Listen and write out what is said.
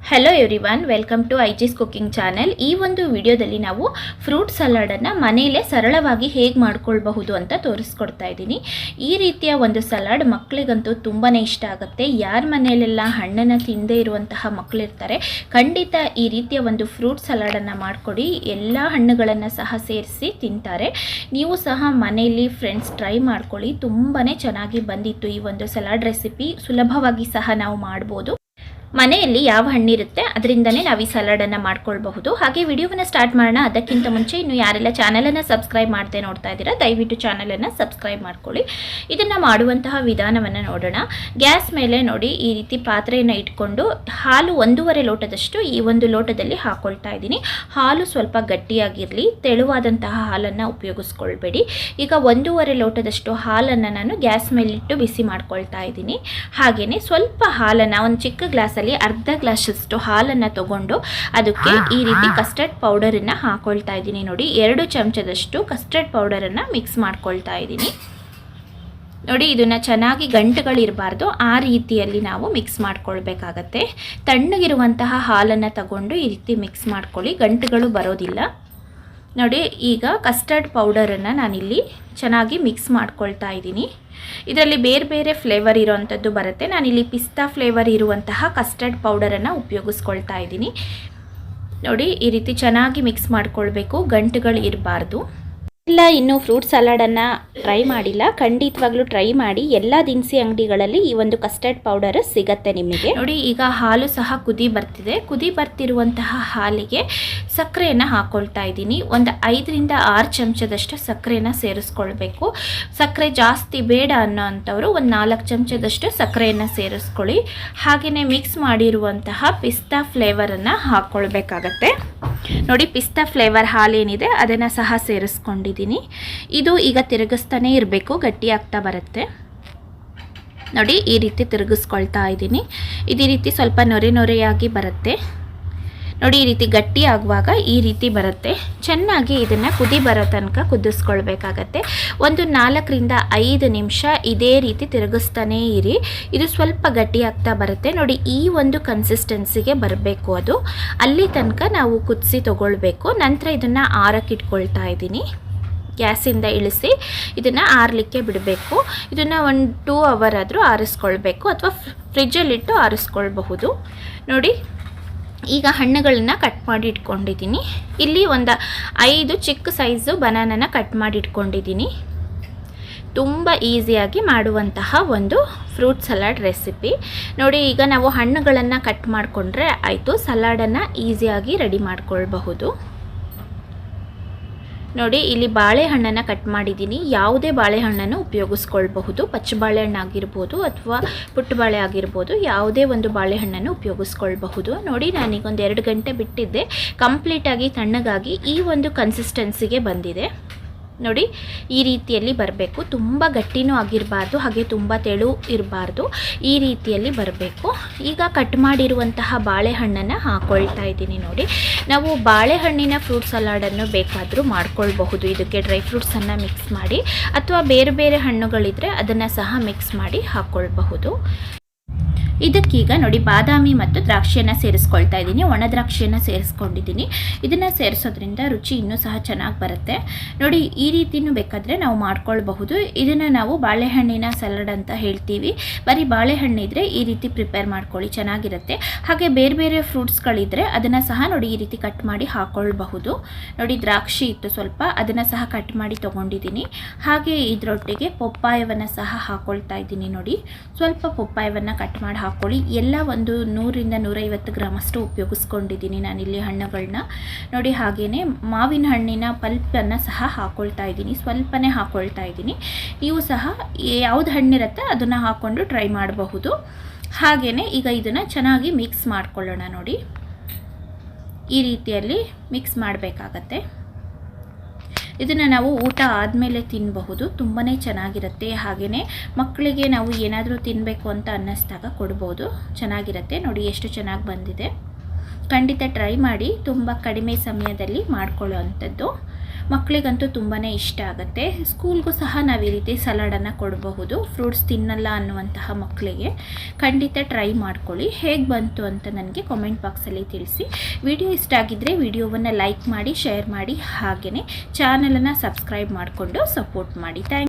Hello everyone, welcome to ಐಜಿಸ್ cooking channel. ಈ ಒಂದು ವಿಡಿಯೋದಲ್ಲಿ ನಾವು ಫ್ರೂಟ್ ಸಲಾಡನ್ನು ಮನೆಯಲ್ಲೇ ಸರಳವಾಗಿ ಹೇಗೆ ಮಾಡ್ಕೊಳ್ಬಹುದು ಅಂತ ತೋರಿಸ್ಕೊಡ್ತಾ ಇದ್ದೀನಿ. ಈ ರೀತಿಯ ಒಂದು ಸಲಾಡ್ ಮಕ್ಕಳಿಗಂತೂ ತುಂಬಾ ಇಷ್ಟ ಆಗುತ್ತೆ. ಯಾರ ಮನೆಯಲ್ಲೆಲ್ಲ ಹಣ್ಣನ್ನು ತಿನ್ನದೇ ಇರುವಂತಹ ಮಕ್ಕಳಿರ್ತಾರೆ, ಖಂಡಿತ ಈ ರೀತಿಯ ಒಂದು ಫ್ರೂಟ್ ಸಲಾಡನ್ನು ಮಾಡಿಕೊಡಿ. ಎಲ್ಲ ಹಣ್ಣುಗಳನ್ನು ಸಹ ಸೇರಿಸಿ ತಿಂತಾರೆ. ನೀವು ಸಹ ಮನೆಯಲ್ಲಿ ಫ್ರೆಂಡ್ಸ್ ಟ್ರೈ ಮಾಡ್ಕೊಳ್ಳಿ. ತುಂಬಾ ಚೆನ್ನಾಗಿ ಬಂದಿತ್ತು ಈ ಒಂದು ಸಲಾಡ್ ರೆಸಿಪಿ. ಸುಲಭವಾಗಿ ಸಹ ನಾವು ಮಾಡ್ಬೋದು. ಮನೆಯಲ್ಲಿ ಯಾವ ಹಣ್ಣಿರುತ್ತೆ ಅದರಿಂದನೇ ನಾವು ಈ ಸಲಾಡನ್ನು ಮಾಡ್ಕೊಳ್ಬಹುದು. ಹಾಗೆ ವಿಡಿಯೋವನ್ನು ಸ್ಟಾರ್ಟ್ ಮಾಡೋಣ. ಅದಕ್ಕಿಂತ ಮುಂಚೆ ಇನ್ನು ಯಾರೆಲ್ಲ ಚಾನಲನ್ನು ಸಬ್ಸ್ಕ್ರೈಬ್ ಮಾಡದೆ ನೋಡ್ತಾ ಇದ್ದೀರಾ, ದಯವಿಟ್ಟು ಚಾನಲನ್ನು ಸಬ್ಸ್ಕ್ರೈಬ್ ಮಾಡ್ಕೊಳ್ಳಿ. ಇದನ್ನು ಮಾಡುವಂತಹ ವಿಧಾನವನ್ನು ನೋಡೋಣ. ಗ್ಯಾಸ್ ಮೇಲೆ ನೋಡಿ ಈ ರೀತಿ ಪಾತ್ರೆಯನ್ನು ಇಟ್ಕೊಂಡು ಹಾಲು 1.5 ಲೋಟದಷ್ಟು ಈ ಒಂದು ಲೋಟದಲ್ಲಿ ಹಾಕ್ಕೊಳ್ತಾ ಇದ್ದೀನಿ. ಹಾಲು ಸ್ವಲ್ಪ ಗಟ್ಟಿಯಾಗಿರಲಿ, ತೆಳುವಾದಂತಹ ಹಾಲನ್ನು ಉಪಯೋಗಿಸ್ಕೊಳ್ಬೇಡಿ. ಈಗ 1.5 ಲೋಟದಷ್ಟು ಹಾಲನ್ನು ನಾನು ಗ್ಯಾಸ್ ಮೇಲಿಟ್ಟು ಬಿಸಿ ಮಾಡ್ಕೊಳ್ತಾ ಇದ್ದೀನಿ. ಹಾಗೆಯೇ ಸ್ವಲ್ಪ ಹಾಲನ್ನು ಒಂದು ಚಿಕ್ಕ ಗ್ಲಾಸಲ್ಲಿ ಅರ್ಧ ಗ್ಲಾಸಷ್ಟು ಹಾಲನ್ನು ತಗೊಂಡು ಅದಕ್ಕೆ ಈ ರೀತಿ ಕಸ್ಟರ್ಡ್ ಪೌಡರನ್ನು ಹಾಕೊಳ್ತಾ ಇದ್ದೀನಿ. ನೋಡಿ 2 ಚಮಚದಷ್ಟು ಕಸ್ಟರ್ಡ್ ಪೌಡರನ್ನು ಮಿಕ್ಸ್ ಮಾಡ್ಕೊಳ್ತಾ ಇದ್ದೀನಿ. ನೋಡಿ ಇದನ್ನು ಚೆನ್ನಾಗಿ ಗಂಟುಗಳಿರಬಾರ್ದು, ಆ ರೀತಿಯಲ್ಲಿ ನಾವು ಮಿಕ್ಸ್ ಮಾಡ್ಕೊಳ್ಬೇಕಾಗತ್ತೆ. ತಣ್ಣಗಿರುವಂತಹ ಹಾಲನ್ನು ತಗೊಂಡು ಈ ರೀತಿ ಮಿಕ್ಸ್ ಮಾಡ್ಕೊಳ್ಳಿ, ಗಂಟುಗಳು ಬರೋದಿಲ್ಲ. ನೋಡಿ ಈಗ ಕಸ್ಟರ್ಡ್ ಪೌಡರನ್ನು ನಾನಿಲ್ಲಿ ಚೆನ್ನಾಗಿ ಮಿಕ್ಸ್ ಮಾಡ್ಕೊಳ್ತಾ ಇದ್ದೀನಿ. ಇದರಲ್ಲಿ ಬೇರೆ ಬೇರೆ ಫ್ಲೇವರ್ ಇರೋವಂಥದ್ದು ಬರುತ್ತೆ. ನಾನಿಲ್ಲಿ ಪಿಸ್ತಾ ಫ್ಲೇವರ್ ಇರುವಂತಹ ಕಸ್ಟರ್ಡ್ ಪೌಡರನ್ನು ಉಪಯೋಗಿಸ್ಕೊಳ್ತಾ ಇದ್ದೀನಿ. ನೋಡಿ ಈ ರೀತಿ ಚೆನ್ನಾಗಿ ಮಿಕ್ಸ್ ಮಾಡ್ಕೊಳ್ಬೇಕು, ಗಂಟುಗಳು ಇರಬಾರ್ದು. ಇಲ್ಲ ಇನ್ನೂ ಫ್ರೂಟ್ ಸಲಾಡನ್ನು ಟ್ರೈ ಮಾಡಿಲ್ಲ, ಖಂಡಿತವಾಗ್ಲೂ ಟ್ರೈ ಮಾಡಿ. ಎಲ್ಲ ದಿನಸಿ ಅಂಗಡಿಗಳಲ್ಲಿ ಈ ಒಂದು ಕಸ್ಟರ್ಡ್ ಪೌಡರ್ ಸಿಗತ್ತೆ ನಿಮಗೆ. ನೋಡಿ ಈಗ ಹಾಲು ಸಹ ಕುದಿ ಬರ್ತಿದೆ. ಕುದಿ ಬರ್ತಿರುವಂತಹ ಹಾಲಿಗೆ ಸಕ್ಕರೆಯನ್ನು ಹಾಕ್ಕೊಳ್ತಾ ಇದ್ದೀನಿ. ಒಂದು 5ರಿಂದ 6 ಚಮಚದಷ್ಟು ಸಕ್ಕರೆಯನ್ನು ಸೇರಿಸ್ಕೊಳ್ಬೇಕು. ಸಕ್ಕರೆ ಜಾಸ್ತಿ ಬೇಡ ಅನ್ನೋ ಅಂಥವರು ಒಂದು 4 ಚಮಚದಷ್ಟು ಸಕ್ಕರೆಯನ್ನು ಸೇರಿಸ್ಕೊಳ್ಳಿ. ಹಾಗೆಯೇ ಮಿಕ್ಸ್ ಮಾಡಿರುವಂತಹ ಪಿಸ್ತಾ ಫ್ಲೇವರನ್ನು ಹಾಕ್ಕೊಳ್ಬೇಕಾಗತ್ತೆ. ನೋಡಿ ಪಿಸ್ತಾ ಫ್ಲೇವರ್ ಹಾಲೇನಿದೆ ಅದನ್ನು ಸಹ ಸೇರಿಸ್ಕೊಂಡಿದ್ದೀನಿ. ಇದು ಈಗ ತಿರುಗಿಸ್ತಾನೆ ಇರಬೇಕು, ಗಟ್ಟಿ ಆಗ್ತಾ ಬರುತ್ತೆ. ನೋಡಿ ಈ ರೀತಿ ತಿರುಗಿಸ್ಕೊಳ್ತಾ ಇದ್ದೀನಿ. ಇದೇ ರೀತಿ ಸ್ವಲ್ಪ ನೊರೆ ನೊರೆಯಾಗಿ ಬರುತ್ತೆ. ನೋಡಿ ಈ ರೀತಿ ಗಟ್ಟಿ ಆಗುವಾಗ ಈ ರೀತಿ ಬರುತ್ತೆ. ಚೆನ್ನಾಗಿ ಇದನ್ನು ಕುದಿ ಬರೋ ತನಕ ಕುದಿಸ್ಕೊಳ್ಬೇಕಾಗತ್ತೆ. ಒಂದು 4ರಿಂದ 5 ನಿಮಿಷ ಇದೇ ರೀತಿ ತಿರುಗಿಸ್ತಾನೇ ಇರಿ. ಇದು ಸ್ವಲ್ಪ ಗಟ್ಟಿ ಆಗ್ತಾ ಬರುತ್ತೆ. ನೋಡಿ ಈ ಒಂದು ಕನ್ಸಿಸ್ಟೆನ್ಸಿಗೆ ಬರಬೇಕು ಅದು. ಅಲ್ಲಿ ತನಕ ನಾವು ಕುದಿಸಿ ತಗೊಳ್ಬೇಕು. ನಂತರ ಇದನ್ನು ಆರಕ್ಕೆ ಇಟ್ಕೊಳ್ತಾ ಇದ್ದೀನಿ. ಗ್ಯಾಸಿಂದ ಇಳಿಸಿ ಇದನ್ನು ಆರಲಿಕ್ಕೆ ಬಿಡಬೇಕು. ಇದನ್ನು 1-2 ಅವರ್ ಆದರೂ ಆರಿಸ್ಕೊಳ್ಬೇಕು, ಅಥವಾ ಫ್ರಿಜ್ಜಲ್ಲಿಟ್ಟು ಆರಿಸ್ಕೊಳ್ಬಹುದು. ನೋಡಿ ಈಗ ಹಣ್ಣುಗಳನ್ನು ಕಟ್ ಮಾಡಿ ಇಟ್ಕೊಂಡಿದ್ದೀನಿ. ಇಲ್ಲಿ ಒಂದು 5 ಚಿಕ್ಕ ಸೈಜು ಬನಾನನ ಕಟ್ ಮಾಡಿ ಇಟ್ಕೊಂಡಿದ್ದೀನಿ. ತುಂಬ ಈಸಿಯಾಗಿ ಮಾಡುವಂತಹ ಒಂದು ಫ್ರೂಟ್ ಸಲಾಡ್ ರೆಸಿಪಿ. ನೋಡಿ ಈಗ ನಾವು ಹಣ್ಣುಗಳನ್ನು ಕಟ್ ಮಾಡಿಕೊಂಡ್ರೆ ಆಯಿತು, ಸಲಾಡನ್ನು ಈಸಿಯಾಗಿ ರೆಡಿ ಮಾಡ್ಕೊಳ್ಬಹುದು. ನೋಡಿ ಇಲ್ಲಿ ಬಾಳೆಹಣ್ಣನ್ನು ಕಟ್ ಮಾಡಿದ್ದೀನಿ. ಯಾವುದೇ ಬಾಳೆಹಣ್ಣನ್ನು ಉಪಯೋಗಿಸ್ಕೊಳ್ಬಹುದು. ಪಚ್ಚ ಬಾಳೆಹಣ್ಣು ಆಗಿರ್ಬೋದು ಅಥವಾ ಪುಟ್ಟ ಬಾಳೆ ಆಗಿರ್ಬೋದು, ಯಾವುದೇ ಒಂದು ಬಾಳೆಹಣ್ಣನ್ನು ಉಪಯೋಗಿಸ್ಕೊಳ್ಬಹುದು. ನೋಡಿ ನಾನೀಗ ಒಂದು 2 ಗಂಟೆ ಬಿಟ್ಟಿದ್ದೆ, ಕಂಪ್ಲೀಟಾಗಿ ತಣ್ಣಗಾಗಿ ಈ ಒಂದು ಕನ್ಸಿಸ್ಟೆನ್ಸಿಗೆ ಬಂದಿದೆ. ನೋಡಿ ಈ ರೀತಿಯಲ್ಲಿ ಬರಬೇಕು. ತುಂಬ ಗಟ್ಟಿನೂ ಆಗಿರಬಾರ್ದು, ಹಾಗೆ ತುಂಬ ತೆಳು ಇರಬಾರ್ದು. ಈ ರೀತಿಯಲ್ಲಿ ಬರಬೇಕು. ಈಗ ಕಟ್ ಮಾಡಿರುವಂತಹ ಬಾಳೆಹಣ್ಣನ್ನು ಹಾಕ್ಕೊಳ್ತಾ ಇದ್ದೀನಿ. ನೋಡಿ ನಾವು ಬಾಳೆಹಣ್ಣಿನ ಫ್ರೂಟ್ ಸಲಾಡನ್ನು ಬೇಕಾದರೂ ಮಾಡ್ಕೊಳ್ಬಹುದು. ಇದಕ್ಕೆ ಡ್ರೈ ಫ್ರೂಟ್ಸನ್ನು ಮಿಕ್ಸ್ ಮಾಡಿ, ಅಥವಾ ಬೇರೆ ಬೇರೆ ಹಣ್ಣುಗಳಿದ್ದರೆ ಅದನ್ನು ಸಹ ಮಿಕ್ಸ್ ಮಾಡಿ ಹಾಕ್ಕೊಳ್ಬಹುದು. ಇದಕ್ಕೀಗ ನೋಡಿ ಬಾದಾಮಿ ಮತ್ತು ದ್ರಾಕ್ಷಿಯನ್ನು ಸೇರಿಸ್ಕೊಳ್ತಾ ಇದ್ದೀನಿ. ಒಣ ದ್ರಾಕ್ಷಿಯನ್ನು ಸೇರಿಸ್ಕೊಂಡಿದ್ದೀನಿ. ಇದನ್ನು ಸೇರಿಸೋದ್ರಿಂದ ರುಚಿ ಇನ್ನೂ ಸಹ ಚೆನ್ನಾಗಿ ಬರುತ್ತೆ. ನೋಡಿ ಈ ರೀತಿಯೂ ಬೇಕಾದರೆ ನಾವು ಮಾಡ್ಕೊಳ್ಬಹುದು. ಇದನ್ನು ನಾವು ಬಾಳೆಹಣ್ಣಿನ ಸಲಾಡ್ ಅಂತ ಹೇಳ್ತೀವಿ. ಬರೀ ಬಾಳೆಹಣ್ಣಿದ್ರೆ ಈ ರೀತಿ ಪ್ರಿಪೇರ್ ಮಾಡ್ಕೊಳ್ಳಿ, ಚೆನ್ನಾಗಿರುತ್ತೆ. ಹಾಗೆ ಬೇರೆ ಬೇರೆ ಫ್ರೂಟ್ಸ್ಗಳಿದ್ದರೆ ಅದನ್ನು ಸಹ ನೋಡಿ ಈ ರೀತಿ ಕಟ್ ಮಾಡಿ ಹಾಕ್ಕೊಳ್ಬಹುದು. ನೋಡಿ ದ್ರಾಕ್ಷಿ ಇತ್ತು ಸ್ವಲ್ಪ, ಅದನ್ನು ಸಹ ಕಟ್ ಮಾಡಿ ತೊಗೊಂಡಿದ್ದೀನಿ. ಹಾಗೆ ಇದರೊಟ್ಟಿಗೆ ಪಪ್ಪಾಯವನ್ನು ಸಹ ಹಾಕ್ಕೊಳ್ತಾ ಇದ್ದೀನಿ. ನೋಡಿ ಸ್ವಲ್ಪ ಪಪ್ಪಾಯವನ್ನು ಕಟ್ ಮಾಡಿ ಹಾಕ್ಕೊಳ್ಳಿ. ಎಲ್ಲ ಒಂದು 100ರಿಂದ 150 ಗ್ರಾಮಷ್ಟು ಉಪಯೋಗಿಸ್ಕೊಂಡಿದ್ದೀನಿ ನಾನಿಲ್ಲಿ ಹಣ್ಣುಗಳನ್ನ. ನೋಡಿ ಹಾಗೆಯೇ ಮಾವಿನ ಹಣ್ಣಿನ ಪಲ್ಪನ್ನು ಸಹ ಹಾಕ್ಕೊಳ್ತಾ ಇದ್ದೀನಿ. ಸ್ವಲ್ಪನೇ ಹಾಕ್ಕೊಳ್ತಾ ಇದ್ದೀನಿ. ನೀವು ಸಹ ಯಾವುದು ಹಣ್ಣಿರುತ್ತೆ ಅದನ್ನು ಹಾಕ್ಕೊಂಡು ಟ್ರೈ ಮಾಡಬಹುದು. ಹಾಗೆಯೇ ಈಗ ಇದನ್ನು ಚೆನ್ನಾಗಿ ಮಿಕ್ಸ್ ಮಾಡ್ಕೊಳ್ಳೋಣ. ನೋಡಿ ಈ ರೀತಿಯಲ್ಲಿ ಮಿಕ್ಸ್ ಮಾಡಬೇಕಾಗತ್ತೆ. ಇದನ್ನು ನಾವು ಊಟ ಆದಮೇಲೆ ತಿನ್ನಬಹುದು, ತುಂಬಾ ಚೆನ್ನಾಗಿರುತ್ತೆ. ಹಾಗೆಯೇ ಮಕ್ಕಳಿಗೆ ನಾವು ಏನಾದರೂ ತಿನ್ನಬೇಕು ಅಂತ ಅನ್ನಿಸ್ದಾಗ ಕೊಡ್ಬೋದು, ಚೆನ್ನಾಗಿರುತ್ತೆ. ನೋಡಿ ಎಷ್ಟು ಚೆನ್ನಾಗಿ ಬಂದಿದೆ. ಖಂಡಿತ ಟ್ರೈ ಮಾಡಿ, ತುಂಬ ಕಡಿಮೆ ಸಮಯದಲ್ಲಿ ಮಾಡ್ಕೊಳ್ಳೋ ಅಂಥದ್ದು. ಮಕ್ಕಳಿಗಂತೂ ತುಂಬಾ ಇಷ್ಟ ಆಗುತ್ತೆ. ಸ್ಕೂಲ್ಗೂ ಸಹ ನಾವು ಈ ರೀತಿ ಸಲಾಡನ್ನು ಕೊಡಬಹುದು. ಫ್ರೂಟ್ಸ್ ತಿನ್ನಲ್ಲ ಅನ್ನುವಂತಹ ಮಕ್ಕಳಿಗೆ ಖಂಡಿತ ಟ್ರೈ ಮಾಡ್ಕೊಳ್ಳಿ. ಹೇಗೆ ಬಂತು ಅಂತ ನನಗೆ ಕಾಮೆಂಟ್ ಬಾಕ್ಸಲ್ಲಿ ತಿಳಿಸಿ. ವಿಡಿಯೋ ಇಷ್ಟ ಆಗಿದ್ದರೆ ವಿಡಿಯೋವನ್ನು ಲೈಕ್ ಮಾಡಿ, ಶೇರ್ ಮಾಡಿ, ಹಾಗೆಯೇ ಚಾನಲನ್ನು ಸಬ್ಸ್ಕ್ರೈಬ್ ಮಾಡಿಕೊಂಡು ಸಪೋರ್ಟ್ ಮಾಡಿ. ಥ್ಯಾಂಕ್